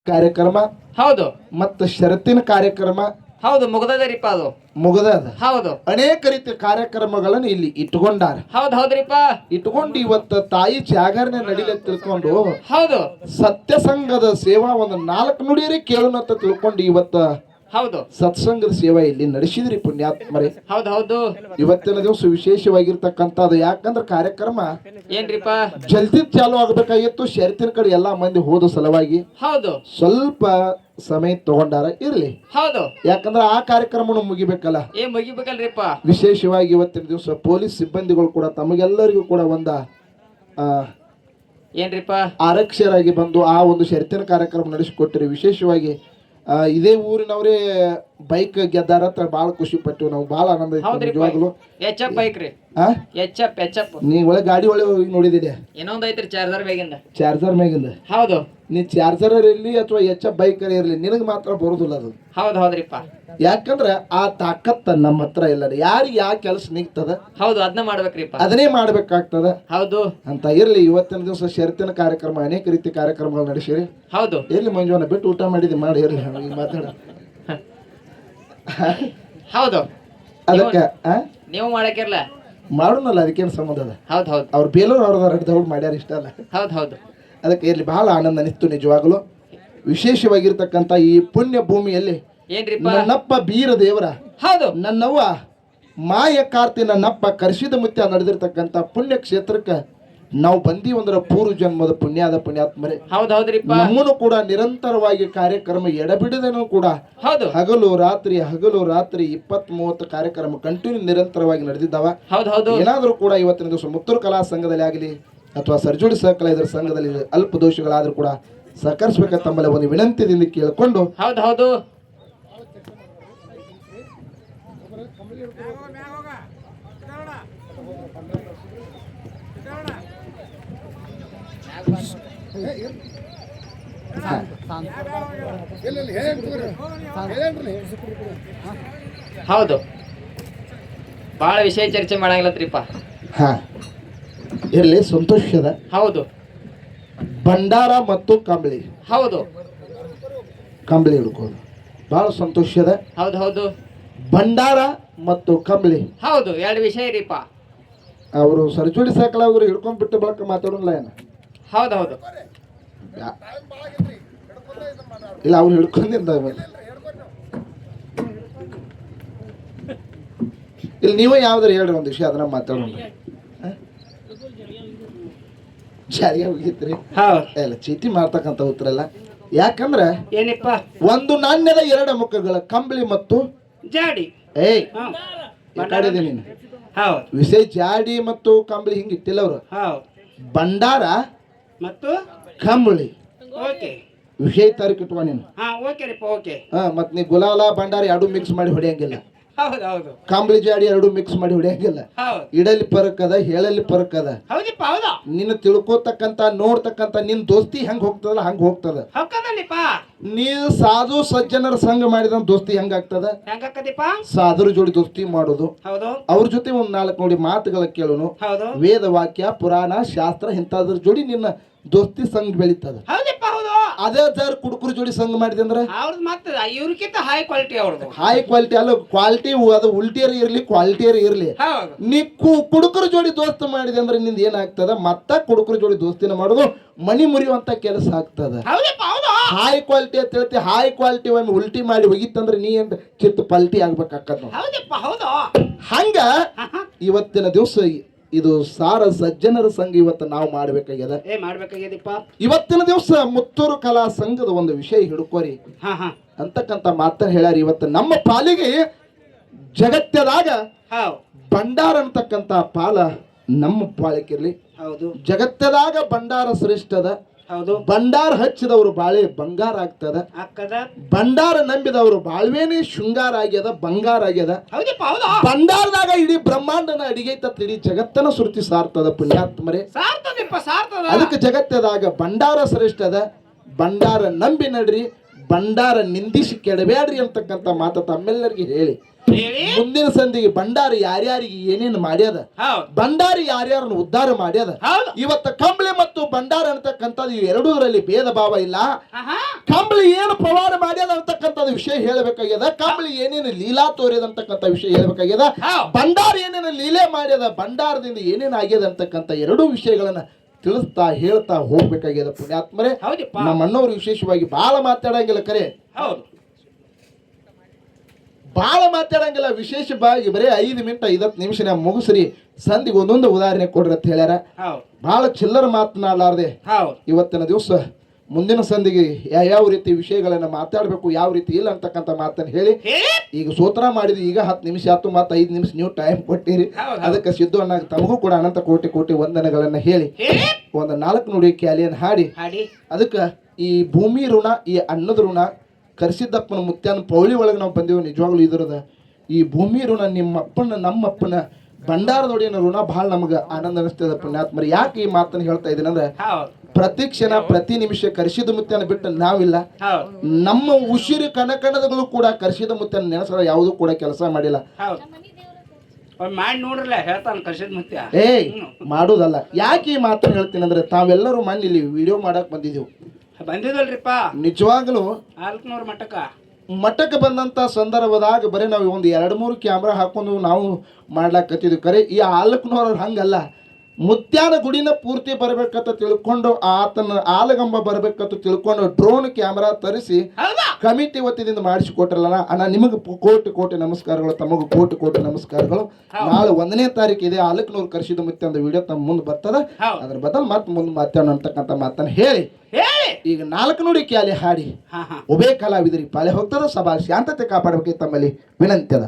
ಕಾರ್ಯಕ್ರಮ ಹೌದು ಮತ್ತು ಷರತ್ತಿನ ಕಾರ್ಯಕ್ರಮ ಹೌದು ಮುಗ್ದದರಿಪ್ಪ ಅದು ಮುಗದದ. ಹೌದು ಅನೇಕ ರೀತಿಯ ಕಾರ್ಯಕ್ರಮಗಳನ್ನು ಇಲ್ಲಿ ಇಟ್ಕೊಂಡಾರ. ಹೌದ್ರಿಪ್ಪ ಇಟ್ಕೊಂಡು ಇವತ್ತು ತಾಯಿ ಜಾಗರಣೆ ನಡಿಲೆ ತಿಳ್ಕೊಂಡು ಹೌದು ಸತ್ಯಸಂಘದ ಸೇವಾ ಒಂದು 4 ನುಡಿಯರಿ ಕೇಳೋಣಂತ ತಿಳ್ಕೊಂಡು ಇವತ್ತ ಹೌದು ಸತ್ಸಂಗದ ಸೇವಾ ಇಲ್ಲಿ ನಡೆಸಿದ್ರಿ ಪುಣ್ಯಾತ್ಮರೇ. ಹೌದು ಇವತ್ತಿನ ದಿವಸ ವಿಶೇಷವಾಗಿರ್ತಕ್ಕಂಥದ್ದು ಯಾಕಂದ್ರೆ ಕಾರ್ಯಕ್ರಮ ಏನ್ರಿಪ್ಪ ಜಲ್ದಿ ಚಾಲು ಆಗ್ಬೇಕಾಗಿತ್ತು. ಷರತ್ತಿನ ಕಡೆ ಎಲ್ಲಾ ಮಂದಿ ಹೋದ ಸಲುವಾಗಿ ಹೌದು ಸ್ವಲ್ಪ ಸಮಯ ತಗೊಂಡಾರ. ಇರ್ಲಿ, ಹೌದು ಯಾಕಂದ್ರೆ ಆ ಕಾರ್ಯಕ್ರಮನು ಮುಗಿಬೇಕಲ್ಲ. ಮುಗಿಬೇಕಲ್ರಿಪ್ಪ. ವಿಶೇಷವಾಗಿ ಇವತ್ತಿನ ದಿವಸ ಪೊಲೀಸ್ ಸಿಬ್ಬಂದಿಗಳು ಕೂಡ ತಮಗೆಲ್ಲರಿಗೂ ಕೂಡ ಏನ್ರಿಪ್ಪ ಆರಕ್ಷರಾಗಿ ಬಂದು ಆ ಒಂದು ಷರತ್ತಿನ ಕಾರ್ಯಕ್ರಮ ನಡೆಸಿಕೊಟ್ಟಿರಿ. ವಿಶೇಷವಾಗಿ ಇದೇ ಊರಿನವರೇ ಬೈಕ್ ಗೆದ್ದಾರ ಅಂತ ಬಹಳ ಖುಷಿ ಪಟ್ಟು ನಾವು ಬಹಳ ಆನಂದ ಇತ್ತು ನಿಜವಾಗ್ಲು. ಎಚ್ ಬೈಕ್ ರೀ ಎಚ್ ನೀ ಒಳ್ಳೆ ಗಾಡಿ ಒಳ್ಳೆ ಹೋಗಿ ನೋಡಿದಿದೆ. ಇನ್ನೊಂದ್ ಐತ್ರಿ ಚಾರ್ಜರ್ ಬೇಗಿಂದ ಚಾರ್ಜರ್ ಮ್ಯಾಗಿಂದ. ಹೌದು ನೀ ಚಾರ್ಜರ್ ಇರ್ಲಿ ಅಥವಾ ಎಚ್ ಬೈಕ್ ಇರ್ಲಿ ನಿನಗೆ ಮಾತ್ರ ಬರುದಿಲ್ಲ ಅದು. ಹೌದ್ರಿಪ್ಪ. ಯಾಕಂದ್ರ ಆ ತಾಕತ್ತ ನಮ್ಮ ಹತ್ರ ಇಲ್ಲ. ಯಾರಿಗೆ ಯಾವ ಕೆಲಸ ನಿಗ್ತದ ಹೌದು ಅದನ್ನ ಮಾಡ್ಬೇಕ್ರಿಪ್ಪ, ಅದನ್ನೇ ಮಾಡ್ಬೇಕಾಗ್ತದ. ಹೌದು ಅಂತ ಇರ್ಲಿ. ಇವತ್ತಿನ ದಿವಸ ಷರತ್ತಿನ ಕಾರ್ಯಕ್ರಮ ಅನೇಕ ರೀತಿ ಕಾರ್ಯಕ್ರಮಗಳು ನಡೆಸಿರಿ. ಹೌದು ಎಲ್ಲಿ ಮಂಜುವನ್ನ ಬಿಟ್ಟು ಊಟ ಮಾಡಿದ್ವಿ ಮಾಡಿ ಇರ್ಲಿ ಮಾತಾಡ. ಹೌದು ಅದಕ್ಕ ನೀವು ಮಾಡಕ್ಕಿರ್ಲ ಮಾಡೋಣಲ್ಲ, ಅದಕ್ಕೇನು ಸಂಬಂಧ ಅದ. ಹೌದು ಅವ್ರು ಬೇಲೂರು ಅವ್ರದವ್ರು ಮಾಡ್ಯಾರ ಇಷ್ಟ ಅಲ್ಲ. ಹೌದು ಅದಕ್ಕೆ ಇರ್ಲಿ, ಬಹಳ ಆನಂದ ಅನಿಸ್ತು ನಿಜವಾಗಲು. ವಿಶೇಷವಾಗಿರ್ತಕ್ಕಂಥ ಈ ಪುಣ್ಯ ಭೂಮಿಯಲ್ಲಿ ಏನ್ರಿಪ್ಪ ನನ್ನಪ್ಪ ಬೀರ ದೇವರ ಹೌದು ನನ್ನವ್ವ ಮಾಯ ಕಾರ್ತಿ ನನ್ನಪ್ಪ ಕರ್ಷಿದ ಮುತ್ಯ ನಡೆದಿರ್ತಕ್ಕಂಥ ಪುಣ್ಯ ಕ್ಷೇತ್ರಕ್ಕೆ ನಾವು ಬಂದೀವಂದ್ರ ಪೂರ್ವ ಜನ್ಮದ ಪುಣ್ಯದ ಪುಣ್ಯಾತ್ಮರೇ. ಹೌದ್ರಿಪ್ಪ. ನಮ್ಮನ್ನು ಕೂಡ ನಿರಂತರವಾಗಿ ಕಾರ್ಯಕ್ರಮ ಎಡಬಿಡದೇನೂ ಕೂಡ ಹೌದು ಹಗಲು ರಾತ್ರಿ 20-30 ಕಾರ್ಯಕ್ರಮ ಕಂಟಿನ್ಯೂ ನಿರಂತರವಾಗಿ ನಡೆದಿದ್ದಾವ. ಹೌದು ಏನಾದರೂ ಕೂಡ ಇವತ್ತಿನ ದಿವಸ ಮುತ್ತೂರು ಕಲಾ ಸಂಘದಲ್ಲಿ ಆಗಲಿ ಅಥವಾ ಸರ್ಜೋಡಿ ಸಹಕಲಾವಿದರ ಸಂಘದಲ್ಲಿ ಅಲ್ಪ ದೋಷಗಳಾದ್ರೂ ಕೂಡ ಸಹಕರಿಸಬೇಕಂತ ತಮ್ಮಲ್ಲಿ ಒಂದು ವಿನಂತಿಯಿಂದ ಕೇಳಿಕೊಂಡು ಹೌದು ಹೌದು ಬಹಳ ವಿಷಯ ಚರ್ಚೆ ಮಾಡಂಗಿಲ್ಲತ್ರಿಪ್ಪ. ಹಾ ಇರ್ಲಿ, ಸಂತೋಷದ. ಹೌದು ಭಂಡಾರ ಮತ್ತು ಕಂಬಳಿ. ಹೌದು ಕಂಬಳಿ ಹಿಡ್ಕೋದು ಬಹಳ ಸಂತೋಷದ. ಹೌದು ಭಂಡಾರ ಮತ್ತು ಕಂಬಳಿ ಹೌದು ಎರಡು ವಿಷಯ ರೀಪ. ಅವರು ಸರ್ಜೋಡಿ ಸಹಕಲ ಅವರು ಹಿಡ್ಕೊಂಡ್ ಬಿಟ್ಟು ಬಳಕ ಮಾತಾಡೋಲ್ಲ ಏನ. ಹೌದು ಇಲ್ಲ, ಅವ್ರು ಹಿಡ್ಕೊಂಡಿದ್ದ ಇಲ್ಲಿ ನೀವೇ ಯಾವ್ದಾರು ಹೇಳ್ರಿ ಒಂದು ವಿಷಯ, ಅದನ್ನ ಮಾತಾಡೋಣ. ಜಾರಿಗೆ ಹೋಗಿತ್ರಿ ಎಲ್ಲ ಚೀಟಿ ಮಾಡ್ತಕ್ಕಂಥ ಉತ್ತರ ಎಲ್ಲ. ಯಾಕಂದ್ರೆ ಏನಿಪ್ಪ ಒಂದು ನಾಣ್ಯದ 2 ಮುಖಗಳ ಕಂಬಳಿ ಮತ್ತು ಜಾಡಿ. ಮಾತಾಡಿದೆ ನೀನು. ಹೌದು ವಿಷಯ ಜಾಡಿ ಮತ್ತು ಕಂಬಳಿ ಹಿಂಗ ಇಟ್ಟಿಲ್ಲ ಅವರು. ಭಂಡಾರ ಮತ್ತು ಕಂಬಳಿ ಓಕೆ ವಿಷಯ ತಾರೀಕು ಇಟ್ಕೊ ನೀನು. ಓಕೆ ಮತ್ ನೀ ಗುಲಾಲ ಭಂಡಾರ 2 ಮಿಕ್ಸ್ ಮಾಡಿ ಹೊಡೆಯಂಗಿಲ್ಲ. ಹೌದು ಕಂಬಳಿ ಜಾಡಿ 2 ಮಿಕ್ಸ್ ಮಾಡಿ ಹೊಡೆಯಂಗಿಲ್ಲ. ಇಡಲಿ ಪರಕ್ ಅದ, ಹೇಳಲಿ ಪರಕ್ ಅದ. ನಿನ್ನ ತಿಳ್ಕೊತಕ್ಕಂತ ನೋಡ್ತಕ್ಕಂತ ನಿನ್ ದೋಸ್ತಿ ಹೆಂಗ್ ಹೋಗ್ತದಲ್ಲ ಹಂಗ ಹೋಗ್ತದ. ನೀ ಸಾಧು ಸಜ್ಜನರ ಸಂಘ ಮಾಡಿದ ದೋಸ್ತಿ ಹೆಂಗ ಆಗ್ತದ. ಸಾಧುರ ಜೋಡಿ ದೋಸ್ತಿ ಮಾಡೋದು, ಅವ್ರ ಜೊತೆ ಒಂದ್ 4 ನೋಡಿ ಮಾತುಗಳ ಕೇಳೋನು, ವೇದ ವಾಕ್ಯ ಪುರಾಣ ಶಾಸ್ತ್ರ ಇಂಥದ್ರ ಜೋಡಿ ನಿನ್ನ ದೋಸ್ತಿ ಸಂಘ ಬೆಳೀತದ. ಅದೇ ಜರ್ ಕುಡುಕರು ಜೋಡಿ ಸಂಘ ಮಾಡಿದೆ ಅಂದ್ರೆ ಇವ್ರಕ್ಕಿಂತ ಹೈ ಕ್ವಾಲಿಟಿ ಅವ್ರದ್ದು. ಹೈ ಕ್ವಾಲಿಟಿ ಅಲ್ಲ, ಕ್ವಾಲಿಟಿ ಅದು ಉಲ್ಟಿಯರ್ ಇರ್ಲಿ ಕ್ವಾಲಿಟಿಯರ್ ಇರ್ಲಿ. ನೀ ಕುಡುಕರು ಜೋಡಿ ದೋಸ್ತ ಮಾಡಿದೆ ಅಂದ್ರೆ ನಿಂದ ಏನಾಗ್ತದ, ಮತ್ತ ಕುಡುಕರು ಜೋಡಿ ದೋಸ್ತಿನ ಮಾಡೋದು ಮನಿ ಮುರಿಯುವಂತ ಕೆಲಸ ಆಗ್ತದ. ಹೈ ಕ್ವಾಲಿಟಿ ಅಂತ ಹೇಳ್ತಿ, ಹೈ ಕ್ವಾಲಿಟಿ ಒಮ್ಮೆ ಉಲ್ಟಿ ಮಾಡಿ ಹೋಗಿತ್ತಂದ್ರೆ ನೀ ಏನ್ ಕಿತ್ತು ಪಲ್ಟಿ ಆಗ್ಬೇಕಾಕತ್ತ. ಹಂಗ ಇವತ್ತಿನ ದಿವಸ ಇದು ಸಾರ ಸಜ್ಜನರ ಸಂಘ ಇವತ್ತು ನಾವು ಮಾಡ್ಬೇಕಾಗ್ಯದ. ಇವತ್ತಿನ ದಿವಸ ಮುತ್ತೂರು ಕಲಾ ಸಂಘದ ಒಂದು ವಿಷಯ ಹಿಡ್ಕೋರಿ ಅಂತಕ್ಕಂತ ಮಾತನ್ನ ಹೇಳ್ಯಾರ. ಇವತ್ತು ನಮ್ಮ ಪಾಲಿಗೆ ಜಗತ್ತದಾಗ ಭಂಡಾರ ಅಂತಕ್ಕಂತ ಪಾಲ ನಮ್ಮ ಪಾಲಿಗಿರ್ಲಿ. ಜಗತ್ತದಾಗ ಭಂಡಾರ ಶ್ರೇಷ್ಠದ. ಭಂಡಾರ ಹಚ್ಚಿದವರು ಬಾಳೆ ಬಂಗಾರ ಆಗ್ತದ. ಭಂಡಾರ ನಂಬಿದವರು ಬಾಳ್ವೇನೆ ಶೃಂಗಾರ ಆಗ್ಯದ, ಬಂಗಾರ ಆಗ್ಯದ. ಭಂಡಾರದಾಗ ಇಡೀ ಬ್ರಹ್ಮಾಂಡನ ಅಡಿಗೈತ, ಇಡೀ ಜಗತ್ತನ ಸುರುತಿ ಸಾರ್ತದ ಪುಣ್ಯಾತ್ಮರೇ. ಅದಕ್ಕೆ ಜಗತ್ತದಾಗ ಭಂಡಾರ ಶ್ರೇಷ್ಠದ. ಭಂಡಾರ ನಂಬಿ ನಡ್ರಿ, ಭಂಡಾರ ನಿಂದಿಸಿ ಕೆಡಬೇಡ್ರಿ ಅಂತಕ್ಕಂಥ ಮಾತ ತಮ್ಮೆಲ್ಲರಿಗೆ ಹೇಳಿ ಮುಂದಿನ ಸಂಧಿಗೆ ಭಂಡಾರ ಯಾರ್ಯಾರಿಗೆ ಏನೇನು ಮಾಡ್ಯದ, ಭಂಡಾರ ಯಾರ್ಯಾರನ್ನು ಉದ್ಧಾರ ಮಾಡ್ಯದ. ಇವತ್ತ ಕಂಬಳಿ ಮತ್ತು ಭಂಡಾರ ಅಂತಕ್ಕಂಥದ್ದು ಎರಡೂರಲ್ಲಿ ಭೇದ ಭಾವ ಇಲ್ಲ. ಕಂಬಳಿ ಅನ್ನೋದು ವಿಷಯ ಹೇಳ್ಬೇಕಾಗ್ಯದ. ಕಂಬಳಿ ಏನೇನು ಲೀಲಾ ತೋರಿದಂತಕ್ಕಂಥ ವಿಷಯ ಹೇಳ್ಬೇಕಾಗ್ಯದ. ಭಂಡಾರ ಏನೇನು ಲೀಲೆ ಮಾಡ್ಯದ, ಭಂಡಾರದಿಂದ ಏನೇನು ಆಗ್ಯದ ಅಂತಕ್ಕಂಥ ಎರಡೂ ವಿಷಯಗಳನ್ನ ತಿಳಿಸ್ತಾ ಹೇಳ್ತಾ ಹೋಗ್ಬೇಕಾಗ್ಯದ. ಪುಣ್ಯಾತ್ಮರೇ, ನಮ್ಮ ಅಣ್ಣವ್ರು ವಿಶೇಷವಾಗಿ ಬಹಳ ಮಾತಾಡಂಗಿಲ್ಲ, ಕರೆ ಬಹಳ ಮಾತಾಡಂಗಿಲ್ಲ. ವಿಶೇಷವಾಗಿ ಬರೀ 5 ಮಿನಿಟ್ 50 ನಿಮಿಷ ಮುಗಿಸ್ರಿ, ಸಂಧಿಗೆ ಒಂದೊಂದು ಉದಾಹರಣೆ ಕೊಡ್ರಿ ಅಂತ ಹೇಳ್ಯಾರ. ಬಹಳ ಚಿಲ್ಲರ ಮಾತನಾಡಲಾರ್ದೆ ಇವತ್ತಿನ ದಿವಸ ಮುಂದಿನ ಸಂಧಿಗೆ ಯಾವ ರೀತಿ ವಿಷಯಗಳನ್ನ ಮಾತಾಡಬೇಕು, ಯಾವ ರೀತಿ ಇಲ್ಲ ಅಂತಕ್ಕಂಥ ಮಾತನ್ನು ಹೇಳಿ ಈಗ ಸೂತ್ರ ಮಾಡಿದ್ವಿ. ಈಗ 10 ನಿಮಿಷ ಆಯ್ತು, ಮತ್ತೆ 5 ನಿಮಿಷ ನೀವು ಟೈಮ್ ಕೊಟ್ಟಿರಿ. ಅದಕ್ಕೆ ಸಿದ್ದು ಅಣ್ಣ ತಮಗೂ ಕೂಡ ಅನಂತ ಕೋಟಿ ಕೋಟಿ ವಂದನೆಗಳನ್ನ ಹೇಳಿ ಒಂದು 4 ನುಡಿ ಕ್ಯಾಲಿಯನ್ನು ಹಾಡಿ ಅದಕ್ಕೆ ಈ ಭೂಮಿ ಋಣ, ಈ ಅನ್ನದ ಋಣ, ಕರಿಸಿದ್ದಪ್ಪನ ಮುತ್ಯಾನ ಪೌಳಿ ಒಳಗೆ ನಾವು ಬಂದೆವು. ನಿಜವಾಗ್ಲೂ ಇದರದ ಈ ಭೂಮಿ ಋಣ ನಿಮ್ಮಪ್ಪನ ನಮ್ಮಪ್ಪನ ಭಂಡಾರದೊಡೆಯನ ಋಣ ಬಹಳ ನಮಗೆ ಆನಂದ ಅನಿಸ್ತದ. ಪುಣ್ಯಾತ್ಮರಿ, ಯಾಕೆ ಈ ಮಾತನ್ನು ಹೇಳ್ತಾ ಇದ್ದೀನಿ ಅಂದ್ರೆ ಪ್ರತಿ ಕ್ಷಣ ಪ್ರತಿ ನಿಮಿಷ ಕರಿಸಿದ ಮುತ್ಯಾನ ಬಿಟ್ಟು ನಾವಿಲ್ಲ. ನಮ್ಮ ಉಸಿರು ಕಣಕಣದಗಳು ಕೂಡ ಕರಿಸಿದ ಮುತ್ಯಾನ ನೆನೆಸಲ ಯಾವುದೂ ಕೂಡ ಕೆಲಸ ಮಾಡಿಲ್ಲ. ಮಾಡಿ ನೋಡ್ರಲ್ಲ ಹೇಳ್ತಾನ ಕರ್ಸಿದ ಮುತ್ಯ. ಮಾಡುದಲ್ಲ. ಯಾಕೆ ಈ ಮಾತನ್ನು ಹೇಳ್ತೀನಿ ಅಂದ್ರೆ ತಾವೆಲ್ಲರೂ ಮಣ್ಣು ಇಲ್ಲಿ ವಿಡಿಯೋ ಮಾಡಕ್ ಬಂದಿದ್ದೆವು. ಬಂದಿದ್ದಲ್ರಿಪ್ಪ ನಿಜವಾಗ್ಲೂ 400 ಮಠಕ್ಕೆ ಬಂದಂತ ಸಂದರ್ಭದಾಗ ಬರೀ ನಾವು ಒಂದು 2-3 ಕ್ಯಾಮ್ರಾ ಹಾಕೊಂಡು ನಾವು ಮಾಡ್ಲಾಕತ್ತಿದ್ವಿ. ಕರೆ ಈ 400 ಹಂಗಲ್ಲ. ಮುತ್ಯಾನ ಗುಡಿನ ಪೂರ್ತಿ ಬರ್ಬೇಕಂತ ತಿಳ್ಕೊಂಡು, ಆತನ ಆಲಗಂಬ ಬರ್ಬೇಕಂತ ತಿಳ್ಕೊಂಡು ಡ್ರೋನ್ ಕ್ಯಾಮ್ರಾ ತರಿಸಿ ಕಮಿಟಿ ವತಿಯಿಂದ ಮಾಡಿಸಿಕೊಟ್ರಲ್ಲ ಅಣ್ಣ, ನಿಮಗೆ ಕೋಟಿ ಕೋಟಿ ನಮಸ್ಕಾರಗಳು, ತಮಗೂ ಕೋಟಿ ಕೋಟಿ ನಮಸ್ಕಾರಗಳು. ನಾಳೆ 1ನೇ ತಾರೀಕು ಇದೆ, 400 ಕರ್ಸಿದ ಮುತ್ಯ ವಿಡಿಯೋ ತಮ್ಮ ಮುಂದೆ ಬರ್ತದ. ಅದ್ರ ಬದಲು ಮತ್ತೆ ಮುಂದೆ ಮಾತಾಡೋಣ ಅಂತಕ್ಕಂಥ ಮಾತನ್ನು ಹೇಳಿ ಈಗ 4 ನುಡಿ ಕ್ಯಾಲಿ ಹಾಡಿ ಉಭಯ ಕಲಾವಿದರಿಗೆ ಪಾಳೆ ಹೋಗ್ತದ. ಸಭಾ ಶಾಂತತೆ ಕಾಪಾಡಬೇಕು ತಮ್ಮಲ್ಲಿ ವಿನಂತಿ ಅದ.